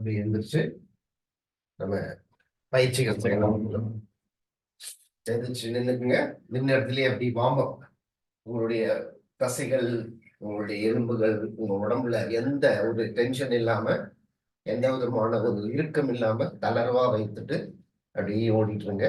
அப்படி எழுந்திரிச்சு நம்ம பயிற்சிகள் செய்யலாம். எழுந்திரிச்சு நின்றுக்குங்க. நின்ன இடத்துலயே அப்படி வாம்பம். உங்களுடைய தசைகள், உங்களுடைய எலும்புகள், உங்க உடம்புல எந்த ஒரு டென்ஷன் இல்லாம, எந்த விதமான ஒரு இறுக்கம் இல்லாம தளர்வா வைத்துட்டு அப்படியே ஓடிட்டு இருங்க.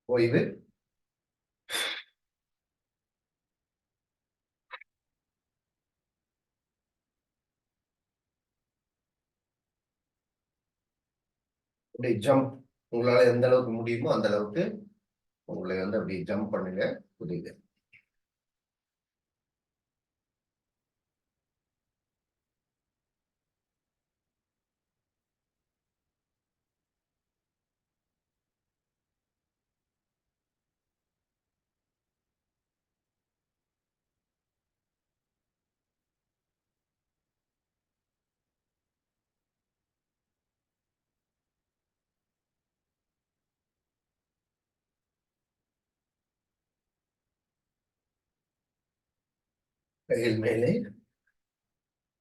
ஓய்வு. அப்படி ஜம்ப். உங்களால எந்த அளவுக்கு முடியுமோ அந்த அளவுக்கு உங்களை வந்து அப்படி ஜம்ப் பண்ணுங்க. புரியுது. கையில் மேலே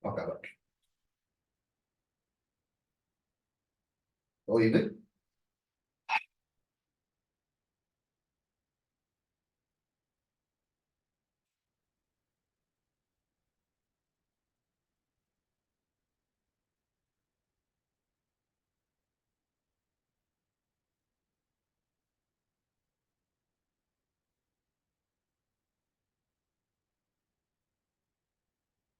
பக்கவாட்டு. ஓய்வு.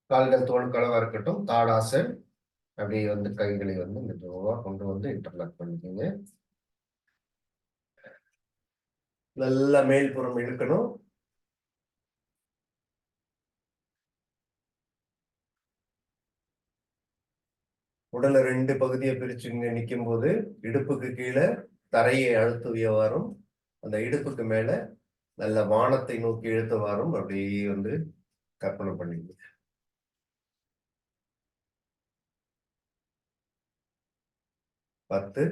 கால்கள் தோளுக்களவா இருக்கட்டும். தாடாசன். அப்படியே வந்து கைகளை வந்து மெதுவா கொண்டு வந்து இன்டர்லாக் பண்ணிக்கோங்க. நல்லா மேல்புறம் இழுக்கணும். உடலை 2 பகுதியை பிரிச்சுங்க. நிற்கும் போது இடுப்புக்கு கீழே தரையை அழுத்துவியவாறும், அந்த இடுப்புக்கு மேல நல்ல வானத்தை நோக்கி இழுத்தவாறும் அப்படியே வந்து கற்பனை பண்ணிக்கோங்க. 10.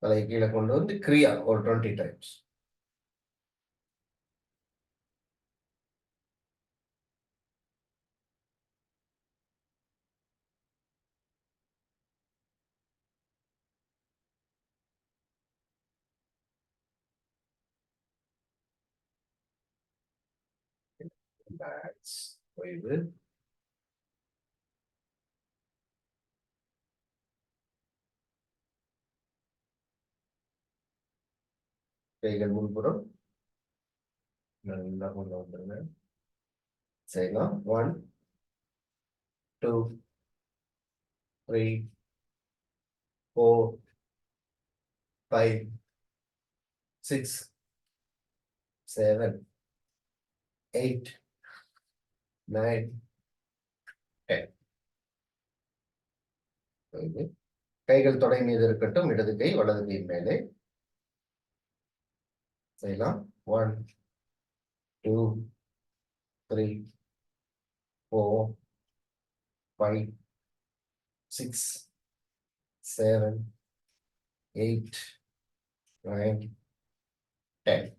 தலை கீழே கொண்டு வந்து கிரியா ஒரு 20 டைம்ஸ். ஓய்வு. கைகள் முன்புறம் நல்லா கொண்டு வந்துருங்க. செய்யலாம். 1 2 3 4 5 6 7 8 9 10. கைகள் தொடை மீது இருக்கட்டும். இடது கை வலது கை மேலே. செய்யலாம். 1 2 3 4 5 6 7 8, 9, 10.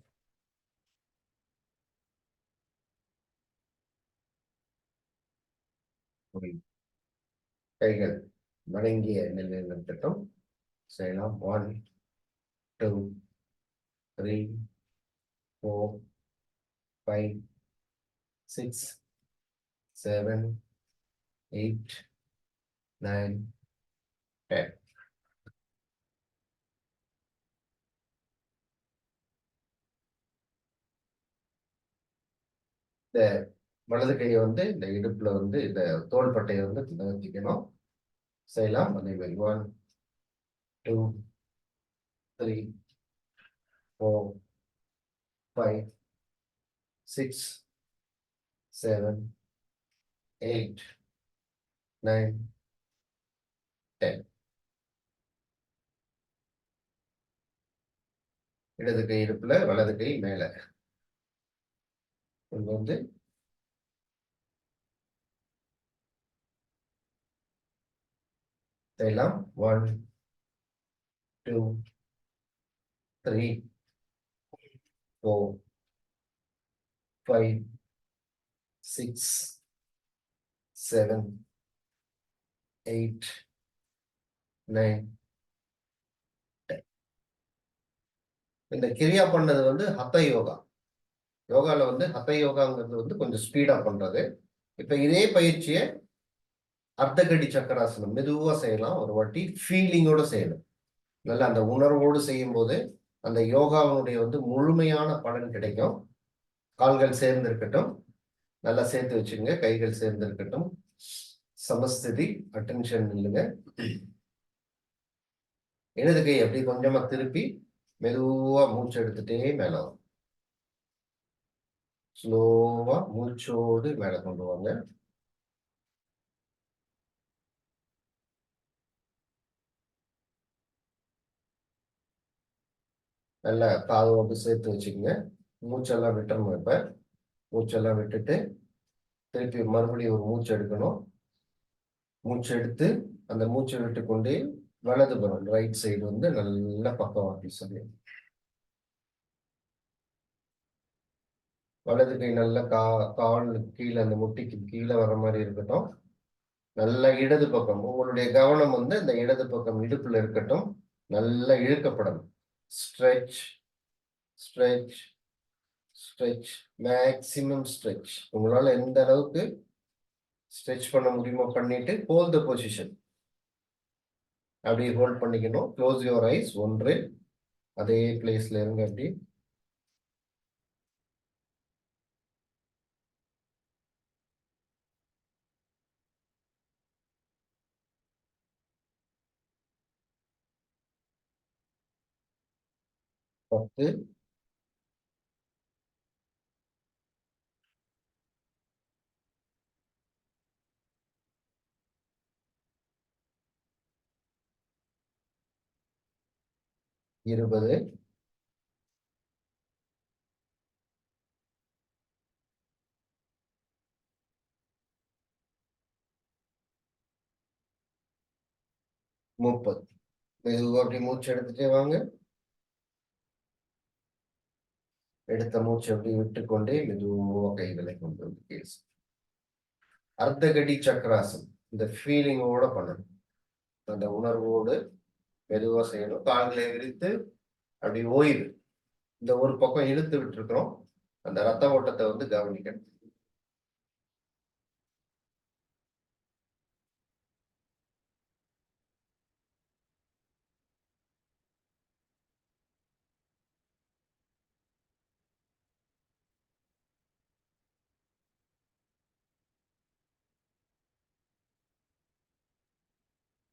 கைகள் வணங்கிய நிலையில் இருக்கட்டும். செய்யலாம். 1, 2, 3, 4, 5, 6, 7, 8, 9, 10. இந்த வலது கையை வந்து இந்த இடுப்புல வந்து இந்த தோள்பட்டையை வந்து நகர்த்திக்கணும். செய்யலாம். அதே மாதிரி 1, 2, 3, 4, 5, 6, 7, 8, 9, 10. இடது கை இடுப்புல, வலது கை மேல கொண்டு வந்து செய்யலாம். 1, 2, 3, 4, 5, 6, 7, 8, 9, 10. இந்த கிரியா பண்ணது வந்து ஹத்த யோகா. யோகால வந்து ஹத்த யோகாங்கிறது வந்து கொஞ்சம் ஸ்பீடா பண்றது. இப்ப இதே பயிற்சியை அர்த்தகடி சக்கராசனம் மெதுவா செய்யலாம். ஒரு வாட்டி ஃபீலிங்கோட செய்யணும். நல்லா அந்த உணர்வோடு செய்யும் போது அந்த யோகாவுடைய வந்து முழுமையான பலன் கிடைக்கும். கால்கள் சேர்ந்து இருக்கட்டும். நல்லா சேர்த்து வச்சுங்க. கைகள் சேர்ந்து இருக்கட்டும். சமஸ்திதி, அட்டென்ஷன் இல்லைங்க. இடது கை அப்படி கொஞ்சமா திருப்பி மெதுவா மூச்சு எடுத்துட்டே மேல வரும். ஸ்லோவா மூச்சோடு மேல கொண்டு வாங்க. நல்லா காதோடு சேர்த்து வச்சுக்கோங்க. மூச்செல்லாம் விட்டுறணும். இப்ப மூச்செல்லாம் விட்டுட்டு திருப்பி மறுபடியும் ஒரு மூச்சு எடுக்கணும். மூச்சு எடுத்து அந்த மூச்சை விட்டு கொண்டே வலதுபுறம் ரைட் சைடு வந்து நல்ல பக்கவாட்டி சொல்லி வலது கை நல்ல கால் கீழே அந்த முட்டிக்கு கீழே வர மாதிரி இருக்கட்டும். நல்ல இடது பக்கம் உங்களுடைய கவனம் வந்து இந்த இடது பக்கம் இடுப்புல இருக்கட்டும். நல்லா இழுக்கப்படணும். Stretch, stretch, stretch, maximum stretch. உங்களால எந்த அளவுக்கு ஸ்ட்ரெச் பண்ண முடியுமோ பண்ணிட்டு ஹோல்ட் த பொசிஷன். அப்படி ஹோல்ட் பண்ணிக்கணும். Close your eyes. 1, அதே பிளேஸ்ல இருங்க. அப்படி 10, 20, 30. மெதுவா அப்படி மூச்சு எடுத்துட்டே வாங்க. எடுத்த மூச்சு அப்படி விட்டுக்கொண்டே மெதுவா கைகளை கொண்டு வந்து கேஸ். அர்த்தகடி சக்கராசன் இந்த ஃபீலிங்கோட பண்ணணும். அந்த உணர்வோடு மெதுவா செய்யணும். கால்களை விரித்து அப்படி ஓய்வு. இந்த ஒரு பக்கம் இழுத்து விட்டுருக்கிறோம். அந்த ரத்த ஓட்டத்தை வந்து கவனிக்கணும்.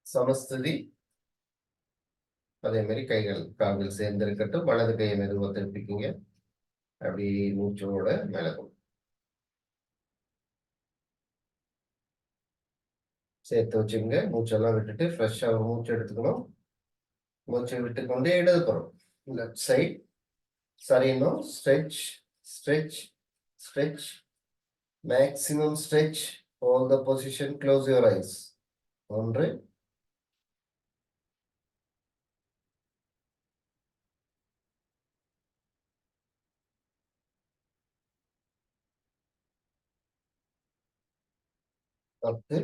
சமஸ்திதி. அதே மாதிரி கால்கள் சேர்ந்து இருக்கட்டும். வலது கையை மெதுவா திருப்பிக்கிங்க. அப்படி மூச்சோட மேல கொண்டு சேர்த்து வச்சுங்க. மூச்செல்லாம் விட்டுட்டு ஃப்ரெஷ்ஷா ஒரு மூச்சு எடுத்துக்கணும். மூச்சை விட்டுக்கொண்டே இடது புறம் லெஃப்ட் சைட் சரியினும் stretch, stretch, stretch, maximum stretch. Hold the position, close your eyes. 1, 2, 3, 4, 5, 6, 7, 8, 9, 10. 11, 12, 13, 14, 15, 16, 17, 18, 19, 20. 21, 22, 23, 24, 25, 26, 27, 28, 29, 10. 11, 12, 13, 14, 15, 16, 17, 18, 19, 20. 21, 22, 23, 24, 25, 26, 27, 8, 9, 10. 11, 12, 13, 14, 15, 16, 17, 18, 19, 20. 10,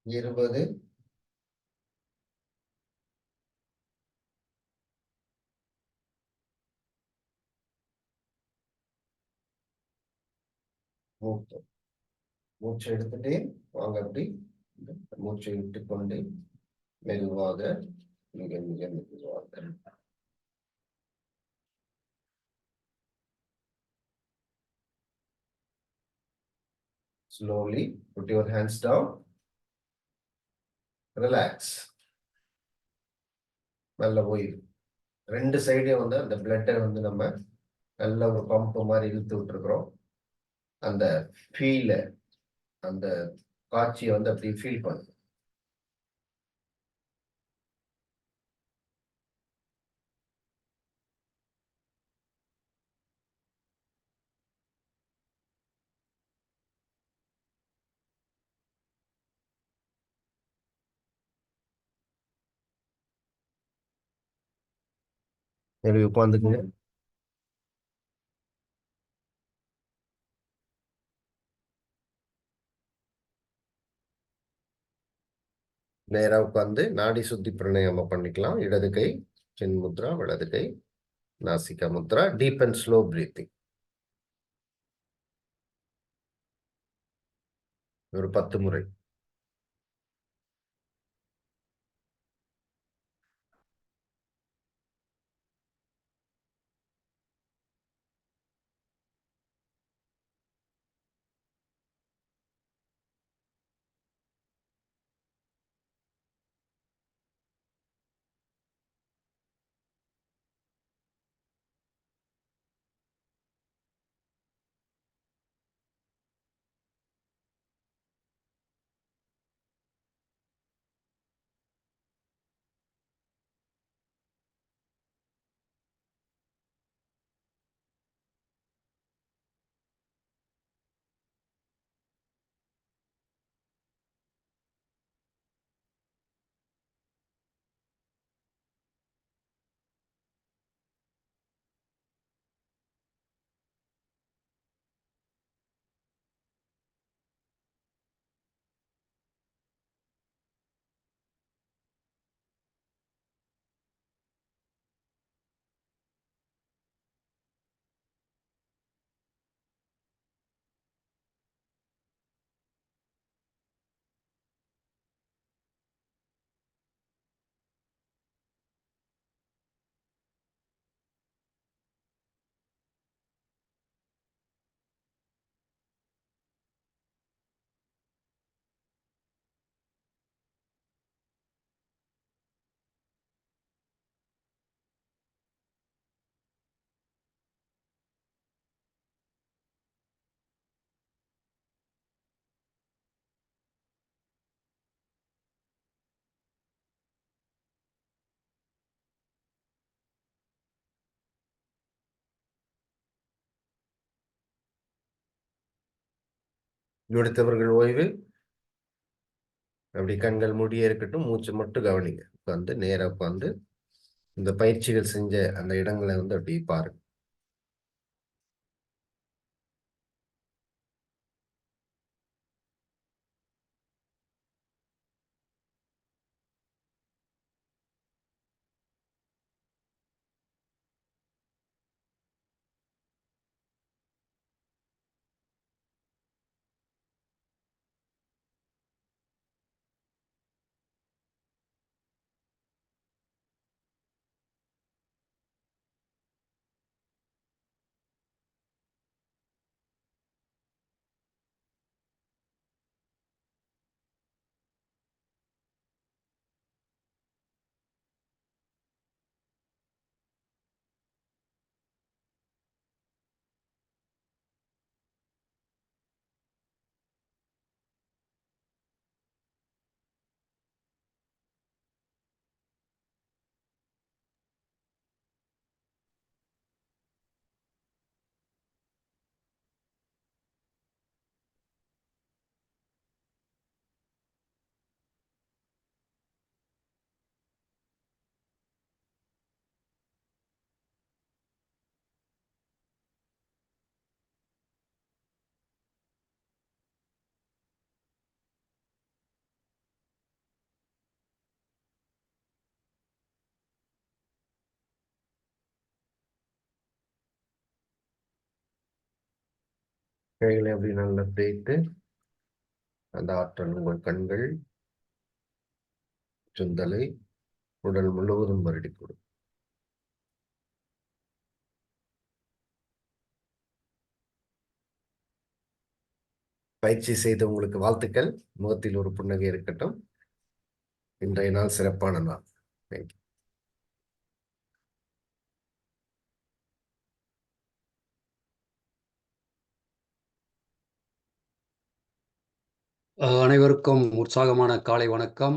20, மூச்சு மூச்சு எடுத்துட்டே வாங்க. அப்படி மூச்சை விட்டுக்கொண்டு மெதுவாக, மிக மிக மெதுவாக. Slowly put your hands down. Relax. நல்ல ஓய்வு. ரெண்டு சைடையும் வந்து அந்த பிளட்டை வந்து நம்ம நல்ல ஒரு பம்ப் மாதிரி இழுத்து விட்டுருக்குறோம். அந்த ஃபீல, அந்த காட்சியை வந்து அப்படி ஃபீல் பண்ணுங்க. எழுதி உட்காந்துக்குங்க. நேரா உட்காந்து நாடி சுத்தி பிராணாயாமம் பண்ணிக்கலாம். இடது கை சின் முத்ரா, வலது கை நாசிகா முத்ரா. Deep and slow breathing. ஒரு 10 முறை. எடுத்தவர்கள் ஓய்வு. அப்படி கண்கள் மூடியே இருக்கட்டும். மூச்சு மட்டும் கவனிங்க. உட்காந்து நேரா உட்காந்து இந்த பயிற்சிகள் செஞ்ச அந்த இடங்களை வந்து அப்படி பாருங்க. கைகளை அப்படி நல்லா தேய்த்து அந்த ஆற்றல் உங்கள் கண்கள், சுந்தலை, உடல் முழுவதும் வருடி கொடு. பயிற்சி செய்த உங்களுக்கு வாழ்த்துக்கள். முகத்தில் ஒரு புன்னகை இருக்கட்டும். இன்றைய நாள் சிறப்பான நாள். தேங்க்யூ. அனைவருக்கும் உற்சாகமான காலை வணக்கம்.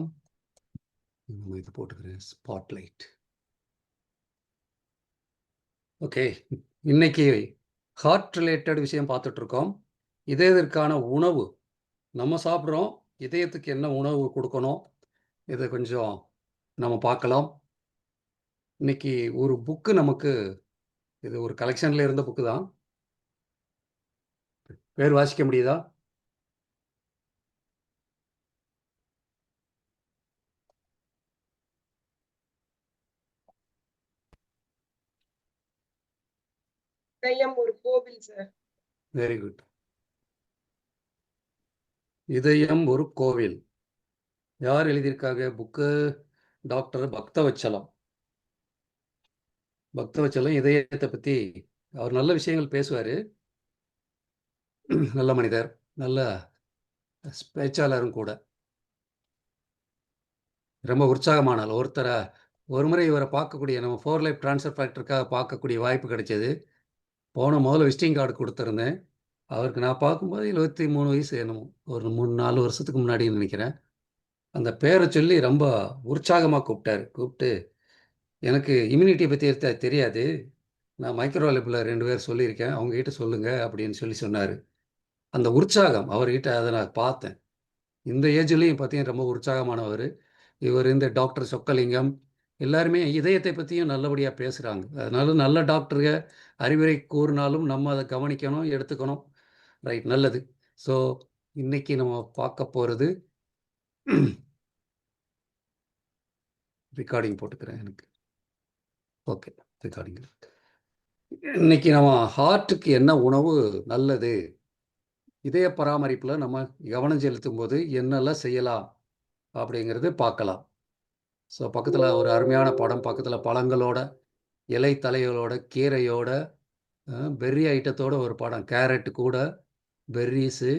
இது போட்டுக்கிறேன் ஸ்பாட்லைட். ஓகே, இன்னைக்கு ஹார்ட் ரிலேட்டட் விஷயம் பார்த்துட்டு இருக்கோம். இதயத்திற்கான உணவு நம்ம சாப்பிட்றோம், இதயத்துக்கு என்ன உணவு கொடுக்கணும் இதை கொஞ்சம் நம்ம பார்க்கலாம். இன்னைக்கு ஒரு புக்கு நமக்கு, இது ஒரு கலெக்ஷன்ல இருந்த புக்கு தான். பேர் வாசிக்க முடியுதா? இதயம் ஒரு கோவில் சார். Very good. இதயம் ஒரு கோவில். யார் எழுதியிருக்காங்க புக்கு? டாக்டர் பக்தவச்சலம். பக்தவச்சலம் இதயத்தை பற்றி அவர் நல்ல விஷயங்கள் பேசுவார். நல்ல மனிதர், நல்ல பேச்சாளரும் கூட. ரொம்ப உற்சாகமானால் ஒருத்தரை ஒரு முறை இவரை பார்க்கக்கூடிய, நம்ம 4 லைஃப் ட்ரான்ஸ்ஃபர் ஃபேக்டருக்காக பார்க்கக்கூடிய வாய்ப்பு கிடைச்சது. முதல்ல விசிட்டிங் கார்டு கொடுத்துருந்தேன். அவருக்கு நான் பார்க்கும்போது 73 வயசு என்னமோ, ஒரு 3-4 வருஷத்துக்கு முன்னாடின்னு நினைக்கிறேன். அந்த பேரை சொல்லி ரொம்ப உற்சாகமாக கூப்பிட்டு எனக்கு இம்யூனிட்டியை பற்றி தெரியாது, நான் மைக்ரோ லேபில் 2 பேர் சொல்லியிருக்கேன், அவங்ககிட்ட சொல்லுங்கள் அப்படின்னு சொன்னார். அந்த உற்சாகம் அவர்கிட்ட அதை நான் பார்த்தேன். இந்த ஏஜ்லேயும் பார்த்தீங்கன்னா ரொம்ப உற்சாகமானவர். இவர் இந்த டாக்டர் சொக்கலிங்கம் எல்லாருமே இதயத்தை பற்றியும் நல்லபடியாக பேசுகிறாங்க. அதனால நல்ல டாக்டருங்க அறிவுரை கூறினாலும் நம்ம அதை கவனிக்கணும், எடுத்துக்கணும். ரைட், நல்லது. ஸோ இன்னைக்கு நம்ம பார்க்க போகிறது, ரெக்கார்டிங் போட்டுக்கிறேன் எனக்கு. Okay, recording. இன்னைக்கு நம்ம ஹார்ட்டுக்கு என்ன உணவு நல்லது, இதய பராமரிப்பில் நம்ம கவனம் செலுத்தும் போது என்னெல்லாம் செய்யலாம் அப்படிங்கிறது பார்க்கலாம். ஸோ பக்கத்தில் ஒரு அருமையான படம், பக்கத்தில் பழங்களோட, இலை தலைகளோட, கீரையோட, பெர்ரி ஐட்டத்தோட ஒரு படம், கேரட்டு கூட பெர்ரிஸு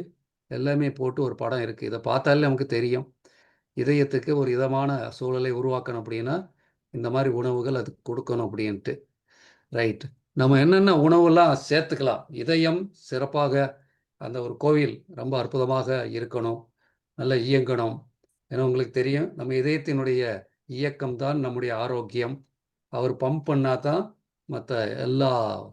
எல்லாமே போட்டு ஒரு படம் இருக்குது. இதை பார்த்தாலே நமக்கு தெரியும் இதயத்துக்கு ஒரு இதமான சூழலை உருவாக்கணும் அப்படின்னா இந்த மாதிரி உணவுகள் அதுக்கு கொடுக்கணும் அப்படின்ட்டு. ரைட், நம்ம என்னென்ன உணவுலாம் சேர்த்துக்கலாம், இதயம் சிறப்பாக அந்த ஒரு கோவில் ரொம்ப அற்புதமாக இருக்கணும், நல்லா இயங்கணும். ஏன்னா உங்களுக்கு தெரியும் நம்ம இதயத்தினுடைய இயக்கம்தான் நம்முடைய ஆரோக்கியம். அவர் பம்ப் பண்ணால் தான் மற்ற எல்லா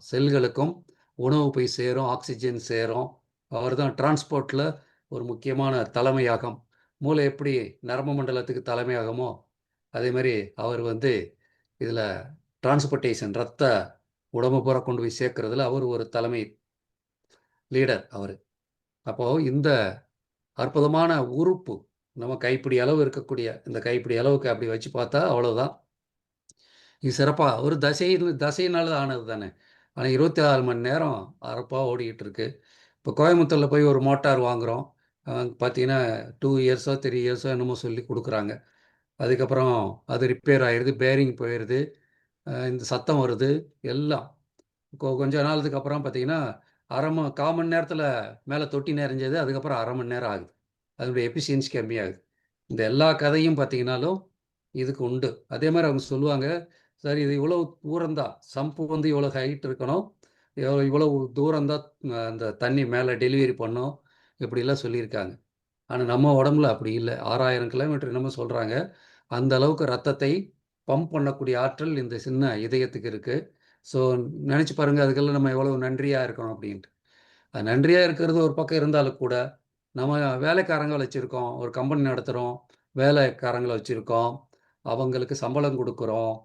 செல்களுக்கும் உணவு போய் சேரும், ஆக்சிஜன் சேரும். அவர் தான் டிரான்ஸ்போர்ட்டில் ஒரு முக்கியமான தலைமையாகம். மூளை எப்படி நரம்பு மண்டலத்துக்கு தலைமையாகமோ அதே மாதிரி அவர் இதில் டிரான்ஸ்போர்ட்டேஷன், ரத்த உடம்பு பூரா கொண்டு போய் சேர்க்கறதுல அவர் ஒரு தலைமை லீடர் அவர். அப்போது இந்த அற்புதமான உறுப்பு நம்ம கைப்பிடி அளவு இருக்கக்கூடிய இந்த கைப்பிடி அளவுக்கு அப்படி வச்சு பார்த்தா அவ்வளோதான். இது சிறப்பாக ஒரு தசையினால ஆனது தானே. ஆனால் 24 மணி நேரம் அறப்பாக ஓடிக்கிட்டு இருக்கு. இப்போ கோயம்புத்தூரில் போய் ஒரு மோட்டார் வாங்குகிறோம், பார்த்தீங்கன்னா 2 இயர்ஸோ 3 இயர்ஸோ என்னமோ சொல்லி கொடுக்குறாங்க. அதுக்கப்புறம் அது ரிப்பேர் ஆயிடுது, பேரிங் போயிடுது, இந்த சத்தம் வருது எல்லாம். கொஞ்ச நாளுக்கு அப்புறம் பார்த்தீங்கன்னா 1/4 மணி நேரத்தில் மேலே தொட்டி நிறைஞ்சது, அதுக்கப்புறம் 1/2 மணி நேரம் ஆகுது, அதனுடைய எஃபிஷியன்சி கம்மியாகுது. இந்த எல்லா கதையும் பார்த்தீங்கன்னாலும் இதுக்கு உண்டு. அதே மாதிரி அவங்க சொல்லுவாங்க, சார் இது இவ்வளோ தூரம்தான், சம்பு இவ்வளோ ஹைட் இருக்கணும், இவ்வளவு தூரம்தான் அந்த தண்ணி மேலே டெலிவரி பண்ணோம், இப்படிலாம் சொல்லியிருக்காங்க. ஆனால் நம்ம உடம்புல அப்படி இல்லை. 6000 கிலோமீட்டர் என்னமோ சொல்கிறாங்க. அந்த அளவுக்கு ரத்தத்தை பம்ப் பண்ணக்கூடிய ஆற்றல் இந்த சின்ன இதயத்துக்கு இருக்குது. ஸோ நினச்சி பாருங்கள், அதுக்கெல்லாம் நம்ம எவ்வளோ நன்றியாக இருக்கணும் அப்படின்ட்டு. அது நன்றியாக இருக்கிறது ஒரு பக்கம் இருந்தாலும் கூட, நம்ம வேலைக்காரங்க வச்சுருக்கோம், ஒரு கம்பெனி நடத்துகிறோம், வேலைக்காரங்களை வச்சுருக்கோம், அவங்களுக்கு சம்பளம் கொடுக்குறோம்,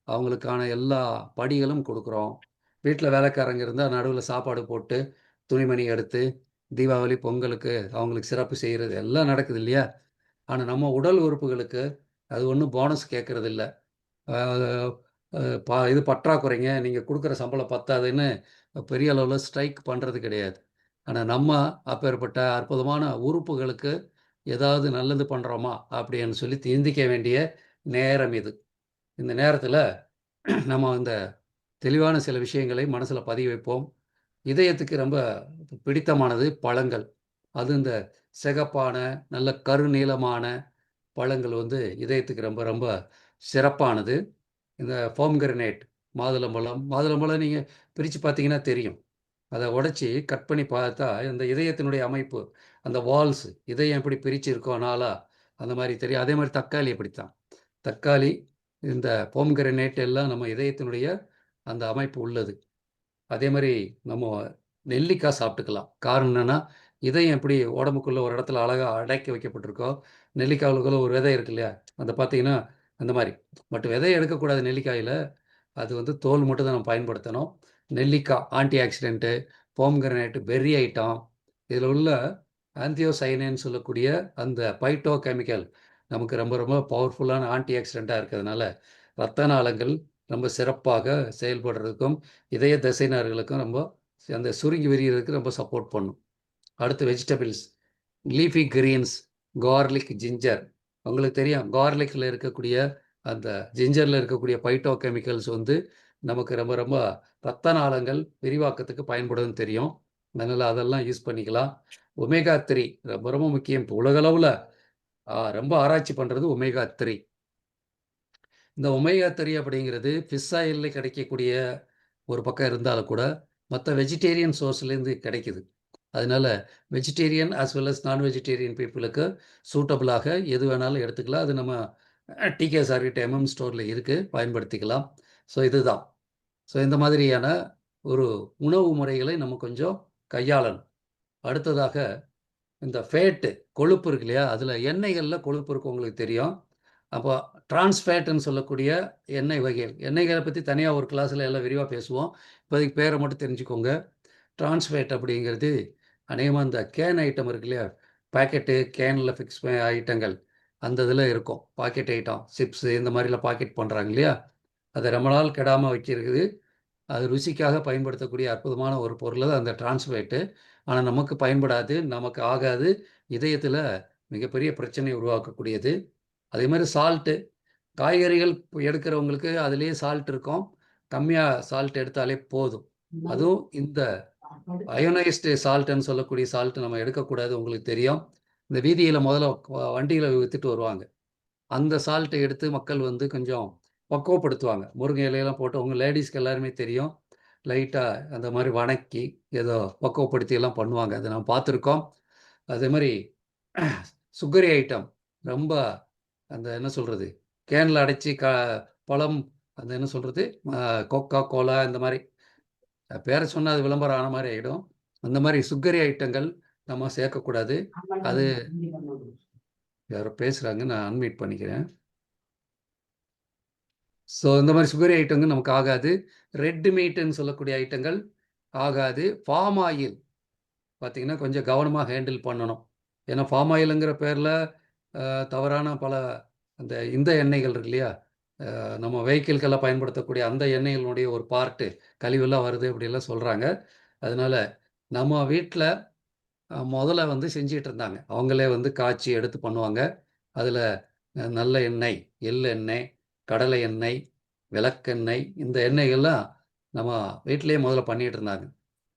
அவங்களுக்கான எல்லா படிகளும் கொடுக்குறோம். வீட்டில் வேலைக்காரங்க இருந்தால் நடுவில் சாப்பாடு போட்டு துணிமணி எடுத்து தீபாவளி பொங்கலுக்கு அவங்களுக்கு சிறப்பு செய்கிறது எல்லாம் நடக்குது இல்லையா. ஆனால் நம்ம உடல் உறுப்புகளுக்கு அது ஒன்றும் போனஸ் கேட்குறது இல்லை. இது பற்றாக்குறைங்க, நீங்கள் கொடுக்குற சம்பளம் பத்தாதுன்னு பெரிய அளவில் ஸ்ட்ரைக் பண்ணுறது கிடையாது. ஆனால் நம்ம அப்பேற்பட்ட அற்புதமான உறுப்புகளுக்கு ஏதாவது நல்லது பண்ணுறோமா அப்படின்னு சொல்லி சிந்திக்க வேண்டிய நேரம் இது. இந்த நேரத்தில் நம்ம இந்த தெளிவான சில விஷயங்களை மனசில் பதிய வைப்போம். இதயத்துக்கு ரொம்ப பிடித்தமானது பழங்கள். அது இந்த சிகப்பான நல்ல கருநீளமான பழங்கள் வந்து இதயத்துக்கு ரொம்ப ரொம்ப சிறப்பானது. இந்த போம்கிரனேட் மாதுளம்பழம் நீங்கள் பிரித்து பார்த்தீங்கன்னா தெரியும். அதை உடைச்சி கட் பண்ணி பார்த்தா இந்த இதயத்தினுடைய அமைப்பு, அந்த வால்ஸ், இதயம் எப்படி பிரித்து இருக்கோ நாளாக அந்த மாதிரி தெரியும். அதே மாதிரி தக்காளி அப்படித்தான். தக்காளி, இந்த போம்கிரனேட் எல்லாம் நம்ம இதயத்தினுடைய அந்த அமைப்பு உள்ளது. அதே மாதிரி நம்ம நெல்லிக்காய் சாப்பிட்டுக்கலாம். காரணம் என்னென்னா, இதயம் எப்படி உடம்புக்குள்ளே ஒரு இடத்துல அழகாக அடக்கி வைக்கப்பட்டிருக்கோ, நெல்லிக்காய்க்குள்ளே ஒரு விதை இருக்கு இல்லையா, அதை பார்த்தீங்கன்னா அந்த மாதிரி. பட் விதையை எடுக்கக்கூடாது நெல்லிக்காயில். அது வந்து தோல் மட்டும் தான் நம்ம பயன்படுத்தணும். நெல்லிக்காய் ஆன்டி ஆக்சிடென்ட்டு, போம்கிரனேட் பெர்ரி ஐட்டம், இதில் உள்ள ஆந்தியோசைனின்னு சொல்லக்கூடிய அந்த பைட்டோ கெமிக்கல் நமக்கு ரொம்ப ரொம்ப பவர்ஃபுல்லான ஆன்டி ஆக்சிடெண்ட்டாக இருக்கிறதுனால இரத்த நாளங்கள் ரொம்ப சிறப்பாக செயல்படுறதுக்கும் இதய தசைநார்களுக்கும் ரொம்ப அந்த சுருங்கி விரியறதுக்கு ரொம்ப சப்போர்ட் பண்ணும். அடுத்து vegetables, leafy greens, garlic, ginger. உங்களுக்கு தெரியும் கார்லிக்கில் இருக்கக்கூடிய அந்த ஜிஞ்சரில் இருக்கக்கூடிய பைட்டோ கெமிக்கல்ஸ் வந்து நமக்கு ரொம்ப ரொம்ப இரத்த நாளங்கள் விரிவாக்கத்துக்கு பயன்படுதுன்னு தெரியும். அதனால் அதெல்லாம் யூஸ் பண்ணிக்கலாம். ஒமேகா 3 ரொம்ப ரொம்ப முக்கியம். இப்போ உலகளவில் ரொம்ப ஆராய்ச்சி பண்ணுறது ஒமேகா 3. இந்த ஒமேகா 3 அப்படிங்கிறது ஃபிஷ் ஆயிலில் கிடைக்கக்கூடிய ஒரு பக்கம் இருந்தாலும் கூட மற்ற வெஜிடேரியன் சோர்ஸ்லேருந்து கிடைக்குது. அதனால் வெஜிடேரியன் ஆஸ் வெல் அஸ் நான் வெஜிடேரியன் பீப்புளுக்கு சூட்டபுளாக எது வேணாலும் எடுத்துக்கலாம். அது நம்ம டிகேஎஸ்ஆர் கிட்ட எம்எம் ஸ்டோரில் இருக்குது, பயன்படுத்திக்கலாம். ஸோ இதுதான். ஸோ இந்த மாதிரியான ஒரு உணவு முறைகளை நம்ம கொஞ்சம் கையாளணும். அடுத்ததாக இந்த ஃபேட்டு, கொழுப்பு இருக்கு இல்லையா, அதில் எண்ணெய்களில் கொழுப்பு இருக்கும், உங்களுக்கு தெரியும். அப்போ டிரான்ஸ்ஃபேட்டுன்னு சொல்லக்கூடிய எண்ணெய் வகைகள், எண்ணெய்களை பற்றி தனியாக ஒரு கிளாஸில் எல்லாம் விரிவாக பேசுவோம். இப்போதைக்கு பேரை மட்டும் தெரிஞ்சுக்கோங்க. டிரான்ஸ்ஃபேட் அப்படிங்கிறது அநேகமாக இந்த கேன் ஐட்டம் இருக்கு இல்லையா, பாக்கெட்டு கேனில் ஃபிக்ஸ் ஐட்டங்கள், அந்த இதில் இருக்கும். பாக்கெட் ஐட்டம், சிப்ஸு இந்த மாதிரிலாம் பாக்கெட் பண்ணுறாங்க இல்லையா, அதை ரொம்ப நாள் கெடாமல் வைக்கிறது. அது ருசிக்காக பயன்படுத்தக்கூடிய அற்புதமான ஒரு பொருள் தான் அந்த டிரான்ஸ்ஃபேட்டு. ஆனால் நமக்கு பயன்படாது, நமக்கு ஆகாது, இதயத்தில் மிகப்பெரிய பிரச்சனையை உருவாக்கக்கூடியது. அதே மாதிரி சால்ட்டு, காய்கறிகள் எடுக்கிறவங்களுக்கு அதுலேயே சால்ட் இருக்கும். கம்மியாக சால்ட் எடுத்தாலே போதும். அதுவும் இந்த அயோனைஸ்டு சால்ட்டுன்னு சொல்லக்கூடிய சால்ட்டு நம்ம எடுக்கக்கூடாது, உங்களுக்கு தெரியும். இந்த வீதியில் முதல்ல வண்டியில் விற்றுட்டு வருவாங்க. அந்த சால்ட்டை எடுத்து மக்கள் வந்து கொஞ்சம் பக்குவப்படுத்துவாங்க. முருங்கை இலையெல்லாம் போட்டு, உங்கள் லேடிஸ்க்கு எல்லாருமே தெரியும், லைட்டாக அந்த மாதிரி வணக்கி ஏதோ பக்குவப்படுத்தி எல்லாம் பண்ணுவாங்க. அதை நம்ம பார்த்துருக்கோம். அதே மாதிரி சுகரி ஐட்டம் ரொம்ப அந்த என்ன சொல்கிறது, கேனில் அடைச்சி பழம், அந்த என்ன சொல்கிறது, கொக்கா கோலா, இந்த மாதிரி பேரை சொன்னால் அது விளம்பரம் ஆன மாதிரி ஆகிடும். அந்த மாதிரி சுகரி ஐட்டங்கள் நம்ம சேர்க்கக்கூடாது. அது யாரோ பேசுகிறாங்க, நான் அன்மியூட் பண்ணிக்கிறேன். ஸோ இந்த மாதிரி சுகரி ஐட்டங்கள் நமக்கு ஆகாது. ரெட் மீட்டுன்னு சொல்லக்கூடிய ஐட்டங்கள் ஆகாது. ஃபார்ம் ஆயில் பார்த்திங்கன்னா கொஞ்சம் கவனமாக ஹேண்டில் பண்ணணும். ஏன்னா ஃபார்ம் ஆயிலுங்கிற பேரில் தவறான பல அந்த இந்த எண்ணெய்கள் இருக்கு இல்லையா, நம்ம வெஹிக்கிள்கெல்லாம் பயன்படுத்தக்கூடிய அந்த எண்ணெய்களுடைய ஒரு பார்ட்டு கழிவெல்லாம் வருது அப்படிலாம் சொல்கிறாங்க. அதனால் நம்ம வீட்டில் முதல்ல வந்து செஞ்சிகிட்டு இருந்தாங்க, அவங்களே வந்து காய்ச்சி எடுத்து பண்ணுவாங்க. அதில் நல்ல எண்ணெய், எள்ளெண்ணெய், கடலை எண்ணெய், விளக்கெண்ணெய், இந்த எண்ணெய்கள்லாம் நம்ம வீட்டிலேயே முதல்ல பண்ணிகிட்டு இருந்தாங்க.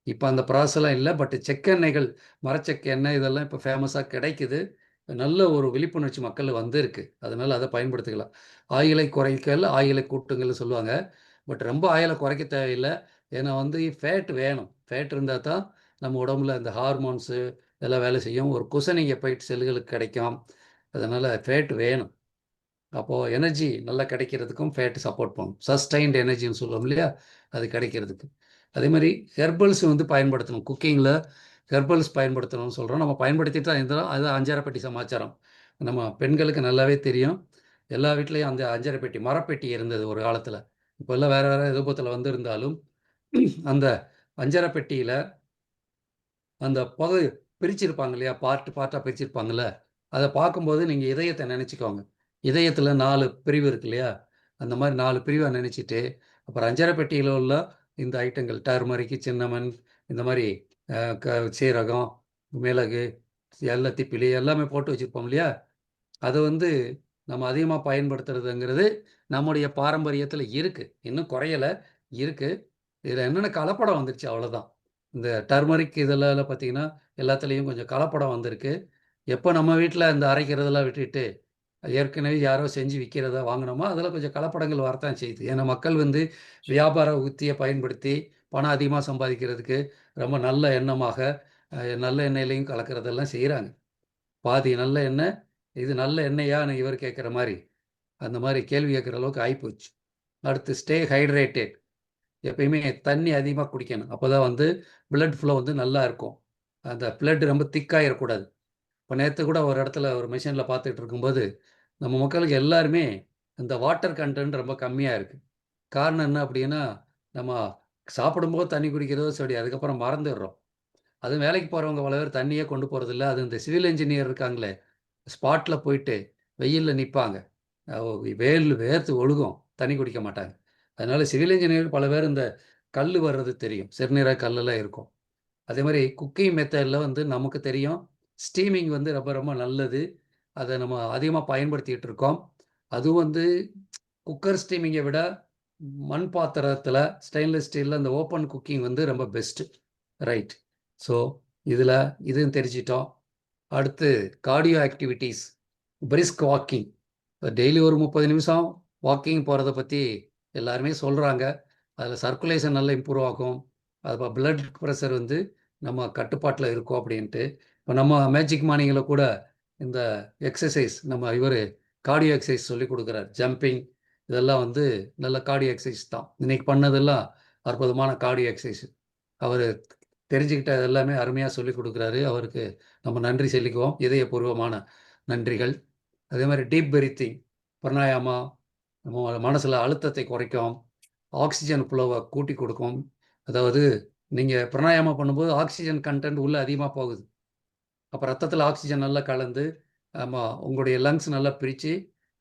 இப்போ அந்த ப்ராசஸ்லாம் இல்லை. பட் செக்கெண்ணெய்கள், மரச்செக்கு எண்ணெய், இதெல்லாம் இப்போ ஃபேமஸாக கிடைக்குது. நல்ல ஒரு விழிப்புணர்ச்சி மக்கள் வந்திருக்கு. அதனால் அதை பயன்படுத்திக்கலாம். ஆயிலை குறைக்கல், ஆயிலை கூட்டுங்கள்னு சொல்லுவாங்க. பட் ரொம்ப ஆயிலை குறைக்க தேவையில்லை. ஏன்னா வந்து ஃபேட் வேணும். ஃபேட் இருந்தால் தான் நம்ம உடம்புல இந்த ஹார்மோன்ஸு இதெல்லாம் வேலை செய்யும். ஒரு குசனிங் எப்பைட் செல்களுக்கு கிடைக்கும். அதனால் ஃபேட் வேணும். அப்போது எனர்ஜி நல்லா கிடைக்கிறதுக்கும் ஃபேட்டு சப்போர்ட் பண்ணும். சஸ்டைன்டு எனர்ஜின்னு சொல்லுவோம் இல்லையா, அது கிடைக்கிறதுக்கு. அதே மாதிரி ஹெர்பல்ஸ் வந்து பயன்படுத்தணும். குக்கிங்கில் ஹெர்பல்ஸ் பயன்படுத்தணும்னு சொல்கிறோம். நம்ம பயன்படுத்திட்டு தான் இருந்தோம். அது அஞ்சரைப்பெட்டி சமாச்சாரம் நம்ம பெண்களுக்கு நல்லாவே தெரியும். எல்லா வீட்லேயும் அந்த அஞ்சரைப்பெட்டி, மரப்பெட்டி இருந்தது ஒரு காலத்தில். இப்போ எல்லாம் வேறு வேறு ரூபத்தில் வந்திருந்தாலும் அந்த அஞ்சரைப்பெட்டியில் அந்த பகுதி பிரிச்சிருப்பாங்க இல்லையா, பார்ட்டாக பிரிச்சிருப்பாங்கள்ல, அதை பார்க்கும்போது நீங்கள் இதயத்தை நினச்சிக்கோங்க. இதயத்தில் 4 பிரிவு இருக்கு இல்லையா, அந்த மாதிரி 4 பிரிவாக நினச்சிட்டு, அப்புறம் அஞ்சரைப்பெட்டியில் உள்ள இந்த ஐட்டங்கள் டர்மரிக்கு, சின்னமன், இந்த மாதிரி சீரகம், மிளகு, திப்பிலி எல்லாமே போட்டு வச்சுருப்போம் இல்லையா? அது வந்து நம்ம அதிகமாக பயன்படுத்துறதுங்கிறது நம்முடைய பாரம்பரியத்தில் இருக்குது, இன்னும் குறையலை, இருக்குது. இதில் என்னென்ன கலப்படம் வந்துருச்சு அவ்வளோதான். இந்த டர்மரிக் இதெல்லாம் பார்த்தீங்கன்னா எல்லாத்துலேயும் கொஞ்சம் கலப்படம் வந்திருக்கு. எப்போ நம்ம வீட்டில் இந்த அரைக்கிறதெல்லாம் விட்டுட்டு ஏற்கனவே யாரோ செஞ்சு விற்கிறத வாங்கினோமோ அதில் கொஞ்சம் கலப்படங்கள் வரத்தான் செய்யுது. ஏன்னா மக்கள் வந்து வியாபார உத்தியை பயன்படுத்தி பணம் அதிகமாக சம்பாதிக்கிறதுக்கு ரொம்ப நல்ல எண்ணமாக நல்ல எண்ணெயிலையும் கலக்கிறதெல்லாம் செய்கிறாங்க. பாதி நல்ல எண்ணெய், இது நல்ல எண்ணெயான்னு இவர் கேட்குற மாதிரி அந்த மாதிரி கேள்வி கேட்குற அளவுக்கு ஆகிப்போச்சு. அடுத்து ஸ்டே ஹைட்ரேட்டட், எப்பயுமே தண்ணி அதிகமாக குடிக்கணும். அப்போ தான் வந்து பிளட் ஃப்ளோ வந்து நல்லா இருக்கும். அந்த பிளட் ரொம்ப திக்காகிடக்கூடாது. இப்போ நேற்று கூட ஒரு இடத்துல ஒரு மிஷினில் பார்த்துட்டு இருக்கும்போது நம்ம மக்களுக்கு எல்லாருமே இந்த வாட்டர் கண்டென்ட் ரொம்ப கம்மியாக இருக்குது. காரணம் என்ன அப்படின்னா, நம்ம சாப்பிடும்போது தண்ணி குடிக்கிறதோ சரி, அதுக்கப்புறம் மறந்துடுறோம். அதுவும் வேலைக்கு போகிறவங்க பல பேர் தண்ணியே கொண்டு போகிறதில்ல. அது இந்த சிவில் இன்ஜினியர் இருக்காங்களே, ஸ்பாட்டில் போயிட்டு வெயிலில் நிற்பாங்க, வேர்த்து ஒழுகும், தண்ணி குடிக்க மாட்டாங்க. அதனால சிவில் இன்ஜினியர் பல பேர் இந்த கல் வர்றது தெரியும், சிறுநீரக கல்லெல்லாம் இருக்கும். அதே மாதிரி குக்கிங் மெத்தடில் வந்து நமக்கு தெரியும் ஸ்டீமிங் வந்து ரொம்ப ரொம்ப நல்லது. அதை நம்ம அதிகமாக பயன்படுத்திகிட்டு இருக்கோம். அதுவும் வந்து குக்கர் ஸ்டீமிங்கை விட மண் பாத்திரத்தில் ஸ்டெயின்லெஸ் ஸ்டீலில் இந்த ஓப்பன் குக்கிங் வந்து ரொம்ப பெஸ்ட்டு. ரைட். ஸோ இதில் இதுவும் தெரிஞ்சிட்டோம். அடுத்து cardio activities, brisk walking. Daily ஒரு 30 நிமிஷம் வாக்கிங் போகிறத பற்றி எல்லாருமே சொல்கிறாங்க. அதில் சர்க்குலேஷன் நல்லா இம்ப்ரூவ் ஆகும். அது பிளட் ப்ரெஷர் வந்து நம்ம கட்டுப்பாட்டில் இருக்கோம் அப்படின்ட்டு. இப்போ நம்ம மேஜிக் மார்னிங்கில் கூட இந்த எக்ஸசைஸ் நம்ம இவர் கார்டியோ எக்ஸசைஸ் சொல்லி கொடுக்குறார். ஜம்பிங் இதெல்லாம் வந்து நல்ல கார்டியோ எக்ஸசைஸ் தான். இன்னைக்கு பண்ணதெல்லாம் அற்புதமான கார்டியோ எக்ஸசைஸ். அவர் தெரிஞ்சுக்கிட்ட எல்லாமே அருமையாக சொல்லி கொடுக்குறாரு. அவருக்கு நம்ம நன்றி சொல்லிக்குவோம், இதயபூர்வமான நன்றிகள். அதே மாதிரி டீப் பிரீத்திங், பிராணாயாமா நம்ம மனசில் அழுத்தத்தை குறைக்கும், ஆக்சிஜன் ஃப்ளோவை கூட்டி கொடுக்கும். அதாவது நீங்கள் பிராணாயாமம் பண்ணும்போது ஆக்சிஜன் கண்டென்ட் உள்ளே அதிகமாக போகுது. அப்போ ரத்தத்தில் ஆக்சிஜன் நல்லா கலந்து உங்களுடைய லங்ஸ் நல்லா பிரித்து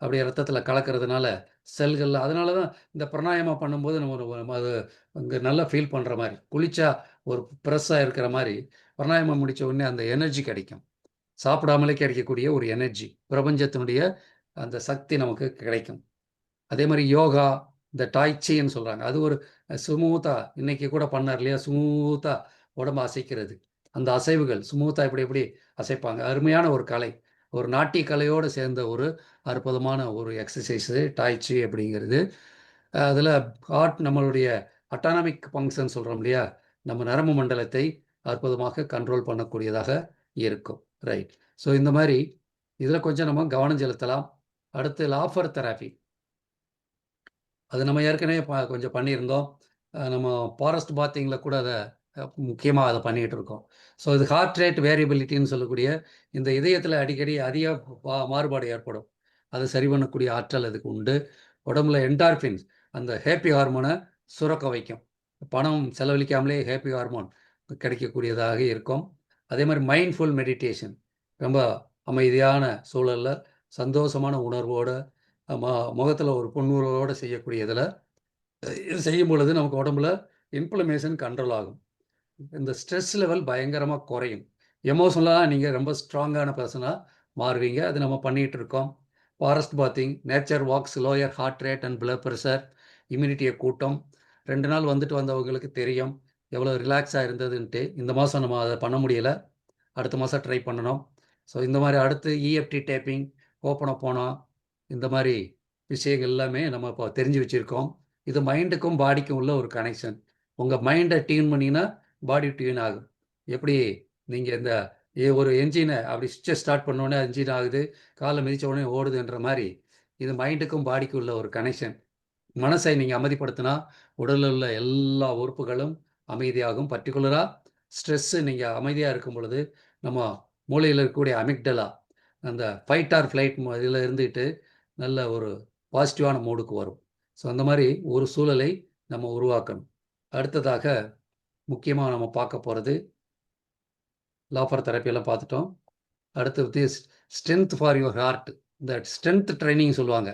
அப்படியே ரத்தத்தில் கலக்கிறதுனால செல்கள், அதனால தான் இந்த பிராணாயாமம் பண்ணும்போது நம்ம அது அங்கே நல்லா ஃபீல் பண்ணுற மாதிரி, குளிச்சா ஒரு ப்ரெஸ்ஸாக இருக்கிற மாதிரி பிராணாயாமம் முடித்த உடனே அந்த எனர்ஜி கிடைக்கும். சாப்பிடாமலே கிடைக்கக்கூடிய ஒரு எனர்ஜி, பிரபஞ்சத்தினுடைய அந்த சக்தி நமக்கு கிடைக்கும். அதே மாதிரி யோகா, இந்த டாய்ச்சின்னு சொல்கிறாங்க, அது ஒரு ஸ்மூத்தாக இன்னைக்கு கூட பண்ணார் இல்லையா, ஸ்மூத்தாக உடம்பு அசைக்கிறது. அந்த அசைவுகள் ஸ்மூத்தாக இப்படி எப்படி அசைப்பாங்க, அருமையான ஒரு கலை, ஒரு நாட்டிய கலையோடு சேர்ந்த ஒரு அற்புதமான ஒரு எக்ஸசைஸு டாய்ச்சி அப்படிங்கிறது. அதில் ஹார்ட், நம்மளுடைய அட்டானமிக் ஃபங்க்ஷன் சொல்கிறோம் இல்லையா, நம்ம நரம்பு மண்டலத்தை அற்புதமாக கண்ட்ரோல் பண்ணக்கூடியதாக இருக்கும். ரைட். ஸோ இந்த மாதிரி இதில் கொஞ்சம் நம்ம கவனம் செலுத்தலாம். அடுத்து லாஃபர் தெராப்பி, அது நம்ம ஏற்கனவே கொஞ்சம் பண்ணியிருந்தோம். நம்ம ஃபாரஸ்ட் பாத்திங்கில் கூட அதை முக்கியமாக அதை பண்ணிகிட்டு இருக்கோம். ஸோ இது ஹார்ட் ரேட் வேரியபிலிட்டின்னு சொல்லக்கூடிய இந்த இதயத்தில் அடிக்கடி அதிக மாறுபாடு ஏற்படும், அதை சரி பண்ணக்கூடிய ஆற்றல் அதுக்கு உண்டு. உடம்புல என்டார்ஃபின்ஸ், அந்த ஹேப்பி ஹார்மோனை சுரக்க வைக்கும். பணம் செலவழிக்காமலே ஹேப்பி ஹார்மோன் கிடைக்கக்கூடியதாக இருக்கும். அதே மாதிரி மைண்ட்ஃபுல் மெடிடேஷன், ரொம்ப அமைதியான சூழலில் சந்தோஷமான உணர்வோடு முகத்தில் ஒரு புன்முறுவலோடு செய்யக்கூடியதில் இது செய்யும் பொழுது நமக்கு உடம்புல இன்ஃப்ளமேஷன் கண்ட்ரோல் ஆகும். இந்த ஸ்ட்ரெஸ் லெவல் பயங்கரமாக குறையும். எமோஷனலாக நீங்கள் ரொம்ப ஸ்ட்ராங்கான பர்சனாக மாறுவீங்க. அது நம்ம பண்ணிகிட்டு இருக்கோம். Forest bathing, nature walks lower heart rate and blood pressure, இம்யூனிட்டியை கூட்டம். 2 நாள் வந்துட்டு வந்தவங்களுக்கு தெரியும் எவ்வளோ ரிலாக்ஸாக இருந்ததுன்ட்டு. இந்த மாதம் நம்ம அதை பண்ண முடியலை, அடுத்த மாதம் ட்ரை பண்ணணும். ஸோ இந்த மாதிரி அடுத்து இஎஃப்டி டேப்பிங், ஹோபனோபோனோ, இந்த மாதிரி விஷயங்கள் எல்லாமே நம்ம இப்போ தெரிஞ்சு வச்சுருக்கோம். இது மைண்டுக்கும் பாடிக்கும் உள்ள ஒரு கனெக்ஷன். உங்கள் மைண்டை டியூன் பண்ணிங்கன்னா பாடி டியூன் ஆகும். எப்படி நீங்கள் இந்த ஒரு என்ஜினை அப்படி சுவிட்சை ஸ்டார்ட் பண்ணோடனே என்ஜின் ஆகுது, காலை மிதித்த உடனே ஓடுதுன்ற மாதிரி இது மைண்டுக்கும் பாடிக்கும் உள்ள ஒரு கனெக்ஷன். மனசை நீங்கள் அமைதிப்படுத்தினா உடலில் உள்ள எல்லா உறுப்புகளும் அமைதியாகும். பர்டிகுலராக ஸ்ட்ரெஸ்ஸு நீங்கள் அமைதியாக இருக்கும் பொழுது நம்ம மூளையில் இருக்கக்கூடிய அமிக்டலா அந்த ஃபைட் ஆர் ஃப்ளைட் இதில் இருந்துக்கிட்டு நல்ல ஒரு பாசிட்டிவான மூடுக்கு வரும். ஸோ அந்த மாதிரி ஒரு சூழலை நம்ம உருவாக்கணும். அடுத்ததாக முக்கியமாக நம்ம பார்க்க போகிறது லாஃபர் தெரப்பியெல்லாம் பார்த்துட்டோம். அடுத்து ஸ்ட்ரென்த் ஃபார் யுவர் ஹார்ட், இந்த ஸ்ட்ரென்த் ட்ரைனிங் சொல்லுவாங்க.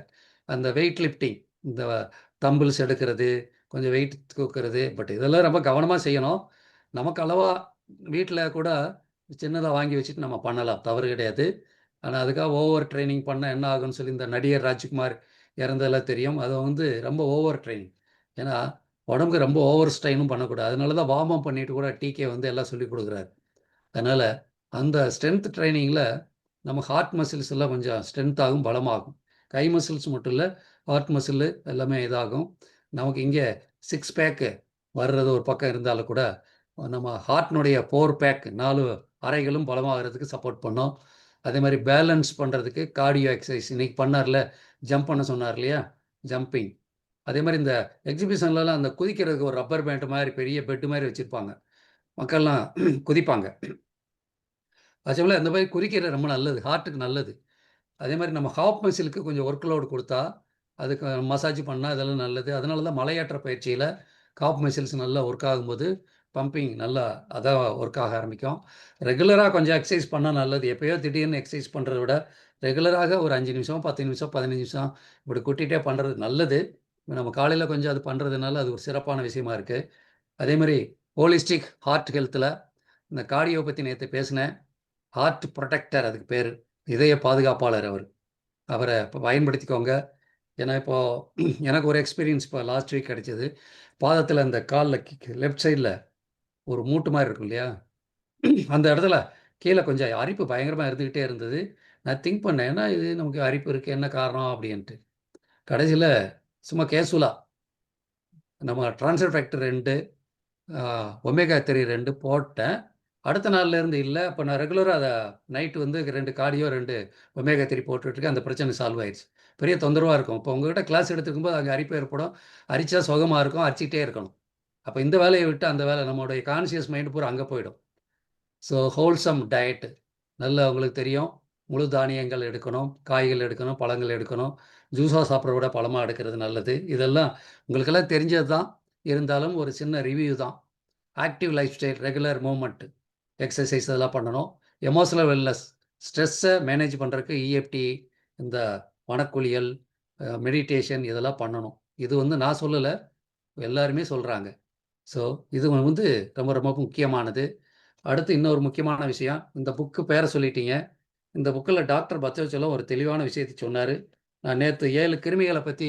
அந்த வெயிட் லிஃப்டிங், இந்த தம்பிள்ஸ் எடுக்கிறது, கொஞ்சம் வெயிட் தூக்குறது. பட் இதெல்லாம் ரொம்ப கவனமாக செய்யணும். நமக்கு அளவாக வீட்டில் கூட சின்னதாக வாங்கி வச்சுட்டு நம்ம பண்ணலாம், தவறு கிடையாது. ஆனால் அதுக்காக ஓவர் ட்ரைனிங் பண்ணால் என்ன ஆகும்னு சொல்லி இந்த நடிகர் ராஜ்குமார் இறந்ததெல்லாம் தெரியும். அது வந்து ரொம்ப ஓவர் ட்ரைனிங். ஏன்னா உடம்புக்கு ரொம்ப ஓவர் ஸ்ட்ரெயினும் பண்ணக்கூடாது. அதனால தான் வார்ம் அப் பண்ணிட்டு கூட டிகே வந்து எல்லாம் சொல்லி கொடுக்குறாரு. அதனால் அந்த ஸ்ட்ரென்த் ட்ரைனிங்கில் நம்ம ஹார்ட் மசில்ஸ் எல்லாம் கொஞ்சம் ஸ்ட்ரென்த் ஆகும், பலமாகும். கை மசில்ஸ் மட்டும் இல்லை, ஹார்ட் மசில் எல்லாமே இதாகும். நமக்கு இங்கே 6 பேக்கு வர்றது ஒரு பக்கம் இருந்தாலும் கூட நம்ம ஹார்ட்னுடைய 4 பேக் 4 அறைகளும் பலமாகிறதுக்கு சப்போர்ட் பண்ணோம். அதே மாதிரி பேலன்ஸ் பண்ணுறதுக்கு கார்டியோ எக்ஸசைஸ் இன்னைக்கு பண்ணார்ல, ஜம்ப் பண்ண சொன்னார் இல்லையா, ஜம்பிங். அதே மாதிரி இந்த எக்ஸிபிஷன்லலாம் அந்த குதிக்கிறதுக்கு ஒரு ரப்பர் பேண்ட் மாதிரி பெரிய பெட்டு மாதிரி வச்சுருப்பாங்க, மக்கள்லாம் குதிப்பாங்க. அதேபோல் அந்த மாதிரி குதிக்கிறது ரொம்ப நல்லது, ஹார்ட்டுக்கு நல்லது. அதே மாதிரி நம்ம ஹாப் மசிலுக்கு கொஞ்சம் ஒர்க் லோடு கொடுத்தா, அதுக்கு மசாஜ் பண்ணால் இதெல்லாம் நல்லது. அதனால தான் மலையேற்ற பயிற்சியில் காப் மசில்ஸ் நல்லா ஒர்க் ஆகும்போது பம்பிங் நல்லா அதான் ஒர்க் ஆக ஆரம்பிக்கும். ரெகுலராக கொஞ்சம் எக்ஸசைஸ் பண்ணால் நல்லது. எப்போயோ திடீர்னு எக்ஸசைஸ் பண்ணுறத விட ரெகுலராக ஒரு 5 நிமிஷம் 10 நிமிஷம் 15 நிமிஷம் இப்படி கூட்டிகிட்டே பண்ணுறது நல்லது. நம்ம காலையில் கொஞ்சம் அது பண்ணுறதுனால அது ஒரு சிறப்பான விஷயமா இருக்குது. அதே மாதிரி ஹோலிஸ்டிக் ஹார்ட் ஹெல்த்தில் இந்த கார்டியோ பற்றி நேற்று பேசினேன். ஹார்ட் ப்ரொடெக்டர் அதுக்கு பேர், இதய பாதுகாப்பாளர் அவரை பயன்படுத்திக்கோங்க. ஏன்னா இப்போது எனக்கு ஒரு எக்ஸ்பீரியன்ஸ் இப்போ லாஸ்ட் வீக் கிடைச்சது. பாதத்தில் அந்த காலில் லெஃப்ட் சைடில் ஒரு மூட்டு மாதிரி இருக்கும் இல்லையா, அந்த இடத்துல கீழே கொஞ்சம் அரிப்பு பயங்கரமாக இருந்துக்கிட்டே இருந்தது. நான் திங்க் பண்ணேன், ஏன்னா இது நமக்கு அரிப்பு இருக்குது, என்ன காரணம் அப்படின்ட்டு. கடைசியில் சும்மா கேஷுவலாக நம்ம ட்ரான்ஸ்ஃபர் ஃபேக்டர் 2 ஒமேகா 3 2 போட்டேன். அடுத்த நாள்லேருந்து இல்லை. அப்போ நான் ரெகுலராக அதை நைட்டு வந்து 2 கார்டியோ 2 ஒமேகா 3 போட்டுட்ருக்கேன். அந்த பிரச்சனை சால்வ் ஆயிடுச்சு. பெரிய தொந்தரவாக இருக்கும். இப்போ உங்கள்கிட்ட கிளாஸ் எடுத்துக்கும்போது அங்கே அரிப்பு ஏற்படும். அரிச்சா சுகமாக இருக்கும், அரிச்சிக்கிட்டே இருக்கணும். அப்போ இந்த வேலையை விட்டு அந்த வேலை நம்மளுடைய கான்சியஸ் மைண்டு பூரா அங்கே போயிடும். ஸோ ஹோல்சம் டயட்டு நல்லா உங்களுக்கு தெரியும். முழு தானியங்கள் எடுக்கணும், காய்கள் எடுக்கணும், பழங்கள் எடுக்கணும். ஜூஸாக சாப்பிட்றத விட பழமாக எடுக்கிறது நல்லது. இதெல்லாம் உங்களுக்கெல்லாம் தெரிஞ்சது தான். இருந்தாலும் ஒரு சின்ன ரிவ்யூ தான். Active life style, regular movement, exercise இதெல்லாம் பண்ணணும். எமோஷனல் வெல்னஸ், ஸ்ட்ரெஸ்ஸை மேனேஜ் பண்ணுறதுக்கு இஎஃப்டி, இந்த மனக்குளியல், மெடிடேஷன் இதெல்லாம் பண்ணணும். இது வந்து நான் சொல்லலை, எல்லாருமே சொல்கிறாங்க. ஸோ இது வந்து ரொம்ப ரொம்ப முக்கியமானது. அடுத்து இன்னொரு முக்கியமான விஷயம், இந்த புக்கு பேரை சொல்லிட்டீங்க. இந்த புக்கில் டாக்டர் பச்சவச்சலம் ஒரு தெளிவான விஷயத்தை சொன்னார். நான் நேற்று 7 கிருமிகளை பற்றி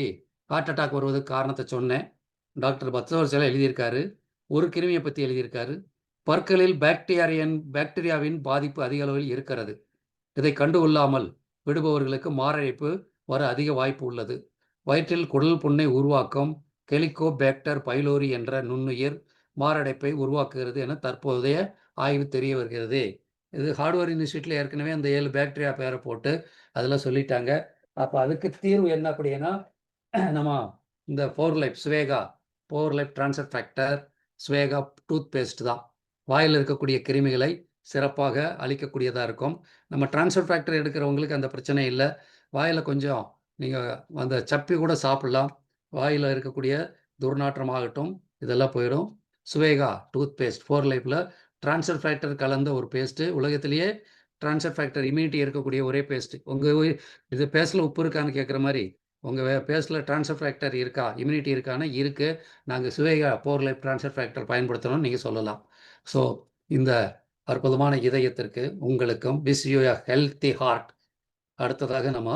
ஹார்ட் அட்டாக் வருவதுக்கு காரணத்தை சொன்னேன். டாக்டர் பச்சவச்சலம் எழுதியிருக்காரு. ஒரு கிருமியை பற்றி எழுதியிருக்காரு. பற்களில் பாக்டீரியாவின் பாதிப்பு அதிக அளவில் இருக்கிறது. இதை கண்டுகொள்ளாமல் விடுபவர்களுக்கு மாரடைப்பு வர அதிக வாய்ப்பு உள்ளது. வயிற்றில் குடல் புண்ணை உருவாக்கும் ஹெலிகோபேக்டர் பைலோரி என்ற நுண்ணுயிர் மாரடைப்பை உருவாக்குகிறது என தற்போதைய ஆய்வு தெரிய வருகிறது. இது ஹார்ட்வேர் யூனிவர்சிட்டியில் ஏற்கனவே அந்த 7 பாக்டீரியா பேரை போட்டு அதெல்லாம் சொல்லிட்டாங்க. அப்போ அதுக்கு தீர்வு என்ன அப்படின்னா, நம்ம இந்த 4 லைஃப் ஸ்வேகா 4 லைஃப் ட்ரான்ஸ்ஃபர் ஃபேக்டர் ஸ்வேகா டூத் பேஸ்ட் தான் வாயில் இருக்கக்கூடிய கிருமிகளை சிறப்பாக அழிக்கக்கூடியதாக இருக்கும். நம்ம ட்ரான்ஸ்ஃபர் ஃபேக்டர் எடுக்கிறவங்களுக்கு அந்த பிரச்சனை இல்லை. வாயில் கொஞ்சம் நீங்கள் அந்த சப்பி கூட சாப்பிடலாம். வாயில் இருக்கக்கூடிய துர்நாற்றமாகட்டும் இதெல்லாம் போயிடும். சுவேகா டூத் பேஸ்ட் 4 லைஃப்பில் ட்ரான்ஸ்ஃபர் ஃபேக்டர் கலந்த ஒரு பேஸ்ட்டு. உலகத்திலேயே ட்ரான்ஸ்ஃபர் ஃபேக்டர் இம்யூனிட்டி இருக்கக்கூடிய ஒரே பேஸ்ட்டு. உங்கள் இது பேஸ்ட்டில் உப்பு இருக்கான்னு கேட்குற மாதிரி உங்கள் பேஸ்ட்டில் ட்ரான்ஸ்ஃபர் ஃபேக்டர் இருக்கா, இம்யூனிட்டி இருக்கான்னு இருக்குது. நாங்கள் சுவேகா 4 லைஃப் ட்ரான்ஸ்ஃபர் ஃபேக்டர் பயன்படுத்தணும்னு நீங்கள் சொல்லலாம். ஸோ இந்த அற்புதமான இதயத்திற்கு உங்களுக்கும் wish you a healthy heart. அடுத்ததாக நம்ம